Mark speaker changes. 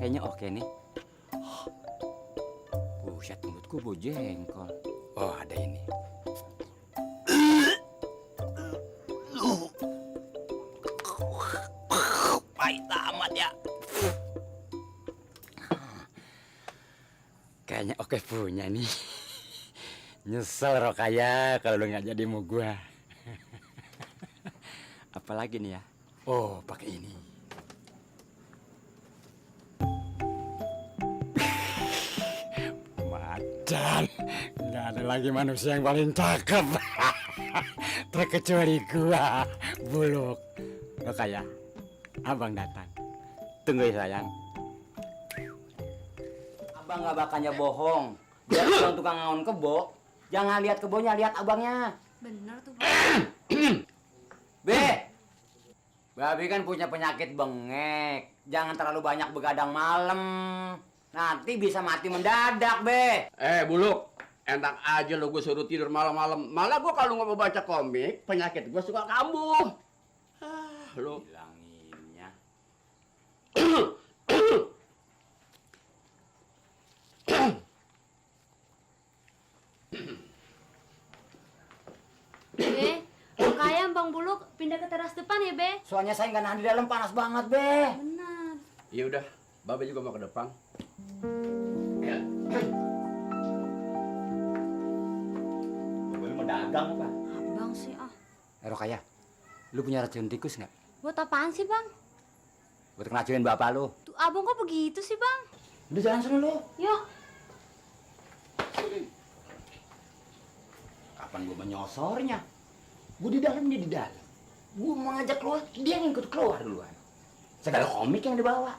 Speaker 1: Kayaknya oke nih. Buset, mulutku bau jengkol. Oh, ada ini. Pahit amat ya. Kayaknya oke punya nih. Nyesel Rokaya kalau lu nggak jadi mau gua. Apalagi nih ya? Oh, pakai ini. Macan, nggak ada lagi manusia yang paling cakep. Terkecuali gua, Buluk. Rokaya, abang datang. Tunggu ya sayang. Abang nggak bakalnya bohong. Biar abang tukang ngawon kebo, jangan lihat kebonya, lihat abangnya.
Speaker 2: Bener tuh, Bang.
Speaker 1: Be, Babi kan punya penyakit bengek. Jangan terlalu banyak begadang malam. Nanti bisa mati mendadak, Be.
Speaker 3: Buluk, enak aja lo gue suruh tidur malam-malam. Malah gue kalau nggak mau baca komik, penyakit gue suka kambuh. Lo
Speaker 1: Bilanginnya.
Speaker 2: Be, makanya Bang Buluk pindah ke teras depan ya, Be?
Speaker 1: Soalnya saya nggak nahan di dalam, panas banget, Be.
Speaker 2: Benar.
Speaker 3: ya udah, Babe juga mau ke depan. Ya.
Speaker 1: Lu mau dagang apa?
Speaker 2: Abang sih, ah.
Speaker 1: Rokaya, lu punya racun tikus nggak?
Speaker 2: Buat apaan sih, Bang?
Speaker 1: Buat ngeracunin bapak lu.
Speaker 2: Tuh, abang kok begitu sih, Bang?
Speaker 1: Udah jalan sana lu.
Speaker 2: Yuk.
Speaker 1: Kapan gua menyosornya? Gua di dalam, dia di dalam. Gua mau ngajak keluar, dia yang ikut keluar duluan. Segala komik yang dibawa.